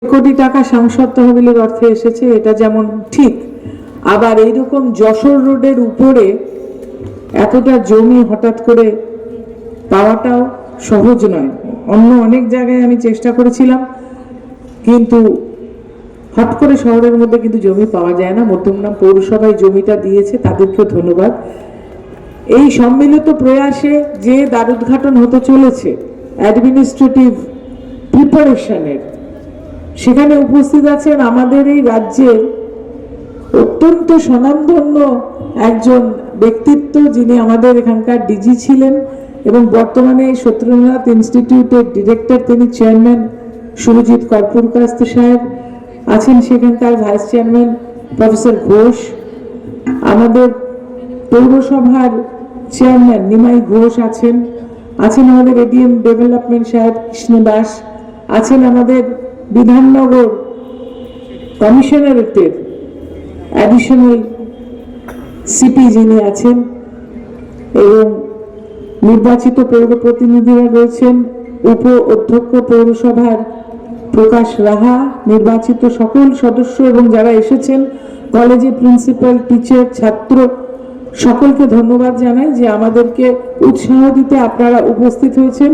কোটি টাকা সাংসদ তহবিলের অর্থে এসেছে, এটা যেমন ঠিক, আবার এইরকম যশোর রোডের উপরে এতটা জমি হঠাৎ করে পাওয়াটাও সহজ নয়। অন্য অনেক জায়গায় আমি চেষ্টা করেছিলাম, কিন্তু হট করে শহরের মধ্যে কিন্তু জমি পাওয়া যায় না। মধ্যমগ্রাম পৌরসভায় জমিটা দিয়েছে, তাদেরকেও ধন্যবাদ। এই সম্মিলিত প্রয়াসে যে দ্বারোদ্ঘাটন হতে চলেছে অ্যাডমিনিস্ট্রেটিভ প্রিপারেশনের, সেখানে উপস্থিত আছেন আমাদের এই রাজ্যের অত্যন্ত স্বনামধন্য একজন ব্যক্তিত্ব, যিনি আমাদের এখানকার ডিজি ছিলেন এবং বর্তমানে সত্যেন্দ্রনাথ ইনস্টিটিউটের ডিরেক্টর, তিনি চেয়ারম্যান সুরজিৎ কর্পূরকাস্ত সাহেব আছেন, সেখানকার ভাইস চেয়ারম্যান প্রফেসর ঘোষ, আমাদের পৌরসভার চেয়ারম্যান নিমাই ঘোষ আছেন, আমাদের এডিএম ডেভেলপমেন্ট সাহেব কৃষ্ণ দাস আছেন, আমাদের বিধাননগর কমিশনারেটের অ্যাডিশনাল সিপি যিনি আছেন, এবং নির্বাচিত পৌর প্রতিনিধিরা রয়েছেন, উপ অধ্যক্ষ পৌরসভার প্রকাশ রাহা, নির্বাচিত সকল সদস্য এবং যারা এসেছেন, কলেজের প্রিন্সিপাল, টিচার, ছাত্র, সকলকে ধন্যবাদ জানাই যে আমাদেরকে উৎসাহ দিতে আপনারা উপস্থিত হয়েছেন।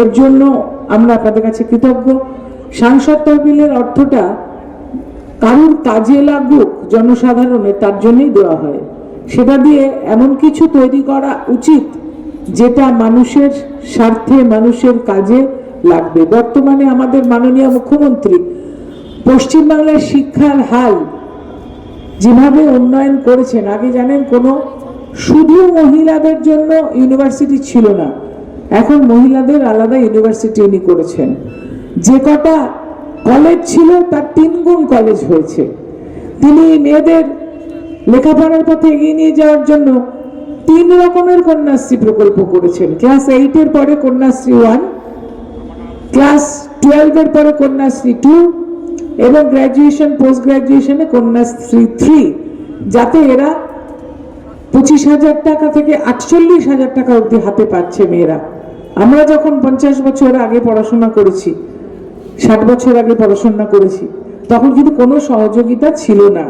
এর জন্য আমরা আপনাদের কাছে কৃতজ্ঞ। সাংসদ তহবিলের অর্থটা কারুর কাজে লাগুক জনসাধারণের, তার জন্যই দেওয়া হয়। সেটা দিয়ে এমন কিছু তৈরি করা উচিত যেটা মানুষের স্বার্থে, মানুষের কাজে লাগবে। বর্তমানে আমাদের মাননীয় মুখ্যমন্ত্রী পশ্চিমবাংলার শিক্ষার হাল যেভাবে উন্নয়ন করেছেন, আগে জানেন কোনো শুধু মহিলাদের জন্য ইউনিভার্সিটি ছিল না, এখন মহিলাদের আলাদা ইউনিভার্সিটি উনি করেছেন। যে কটা কলেজ ছিল তার 3 গুণ কলেজ হয়েছে। তিনি মেয়েদের লেখাপড়ার পথে এগিয়ে নিয়ে যাওয়ার জন্য 3 রকমের কন্যাশ্রী প্রকল্প করেছেন। ক্লাস 8 এর পরে কন্যাশ্রী 1, ক্লাস 12 এর পরে কন্যাশ্রী 2 এবং গ্র্যাজুয়েশন পোস্ট গ্র্যাজুয়েশনে কন্যাশ্রী 3, যাতে এরা 25,000 টাকা থেকে 48,000 টাকা অবধি হাতে পাচ্ছে মেয়েরা। আমরা যখন 50 বছর আগে পড়াশোনা করেছি, 60 বছর আগে পড়াশোনা করেছি, তখন কিন্তু কোনো সহযোগিতা ছিল না,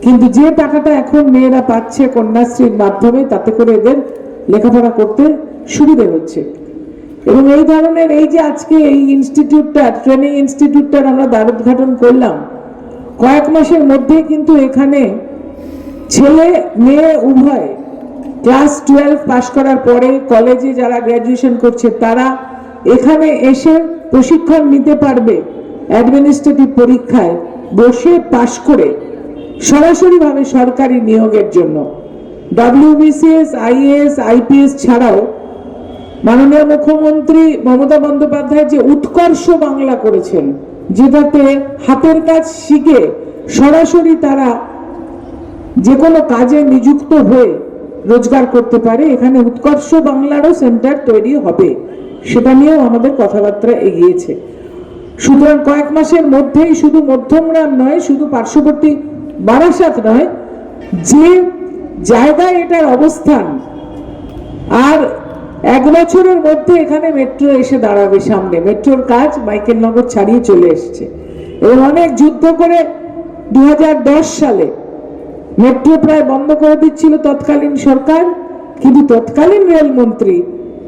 কিন্তু যে টাকাটা এখন মেয়েরা পাচ্ছে কন্যাশ্রীর মাধ্যমে, তাতে করে এদের লেখাপড়া করতে সুবিধে হচ্ছে। এবং এই ধরনের এই যে আজকে এই ইনস্টিটিউটটা, ট্রেনিং ইনস্টিটিউটটার আমরা দ্বারোদ্ঘাটন করলাম, কয়েক মাসের মধ্যে কিন্তু এখানে ছেলে মেয়ে উভয় ক্লাস 12 পাস করার পরে কলেজে যারা গ্র্যাজুয়েশন করছে তারা এখানে এসে প্রশিক্ষণ নিতে পারবে। অ্যাডমিনিস্ট্রেটিভ পরীক্ষায় বসে পাস করে সরাসরিভাবে সরকারি নিয়োগের জন্য WBCS, IAS, IPS ছাড়াও মাননীয় মুখ্যমন্ত্রী মমতা বন্দ্যোপাধ্যায় যে উৎকর্ষ বাংলা করেছেন, যেটাতে হাতের কাজ শিখে সরাসরি তারা যে কোনো কাজে নিযুক্ত হয়ে রোজগার করতে পারে, এখানে উৎকর্ষ বাংলারও সেন্টার তৈরি হবে, সেটা নিয়েও আমাদের কথাবার্তা এগিয়েছে। সুতরাং কয়েক মাসের মধ্যেই শুধু মধ্যমগ্রাম নয়, শুধু পার্শ্ববর্তী বারাসাত নয়, যে জায়গায় এটার অবস্থান, আর 1 বছরের মধ্যে এখানে মেট্রো এসে দাঁড়াবে সামনে। মেট্রোর কাজ মাইকেলনগর ছাড়িয়ে চলে এসছে এবং অনেক যুদ্ধ করে 2010 সালে মেট্রো প্রায় বন্ধ করে দিচ্ছিল তৎকালীন সরকার, কিন্তু তৎকালীন রেলমন্ত্রী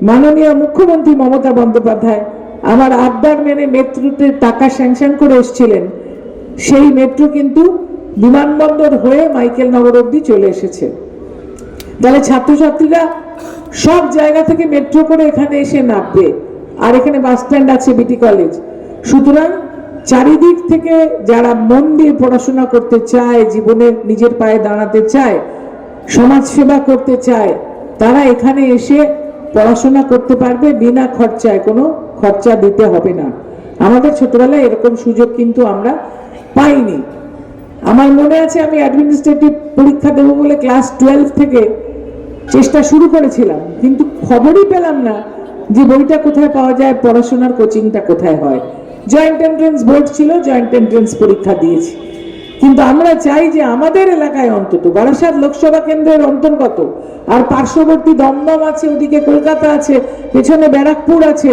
মাননীয় মুখ্যমন্ত্রী মমতা বন্দ্যোপাধ্যায় আমার আবদার মেনে মেট্রোতে টাকা স্যাংশন করে এসেছিলেন। সেই মেট্রো কিন্তু বিমানবন্দর হয়ে মাইকেলনগর অব্দি চলে এসেছে। তাহলে ছাত্রছাত্রীরা সব জায়গা থেকে মেট্রো করে এখানে এসে নামবে, আর এখানে বাস স্ট্যান্ড আছে, বিটি কলেজ। সুতরাং চারিদিক থেকে যারা মন দিয়ে পড়াশোনা করতে চায়, জীবনে নিজের পায়ে দাঁড়াতে চায়, সমাজ সেবা করতে চায়, তারা এখানে এসে পড়াশোনা করতে পারবে বিনা খরচায়, কোনো খরচা দিতে হবে না। আমাদের ছোটবেলায় এরকম সুযোগ কিন্তু আমরা পাইনি। আমার মনে আছে আমি অ্যাডমিনিস্ট্রেটিভ পরীক্ষা দেবো বলে ক্লাস 12 থেকে চেষ্টা শুরু করেছিলাম, কিন্তু খবরই পেলাম না যে বইটা কোথায় পাওয়া যায়, পড়াশোনার কোচিংটা কোথায় হয়। জয়েন্ট এন্ট্রান্স বোর্ড ছিল, জয়েন্ট এন্ট্রান্স পরীক্ষা দিয়েছি, কিন্তু আমরা চাই যে আমাদের এলাকায় অন্তত বারাসাত লোকসভা কেন্দ্রের অন্তর্গত, আর পার্শ্ববর্তী দমদম আছে, ওদিকে কলকাতা আছে, পেছনে ব্যারাকপুর আছে,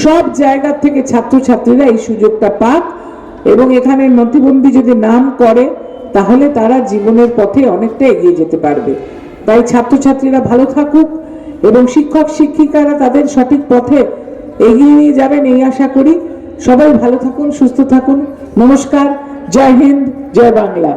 সব জায়গা থেকে ছাত্রছাত্রীরা এই সুযোগটা পাক। এবং এখানে নথিবন্দি যদি নাম করে তাহলে তারা জীবনের পথে অনেকটা এগিয়ে যেতে পারবে। তাই ছাত্রছাত্রীরা ভালো থাকুক এবং শিক্ষক শিক্ষিকারা তাদের সঠিক পথে এগিয়ে নিয়ে যাবেন এই আশা করি। সবাই ভালো থাকুন, সুস্থ থাকুন। নমস্কার, জয় হিন্দ, জয় বাংলা।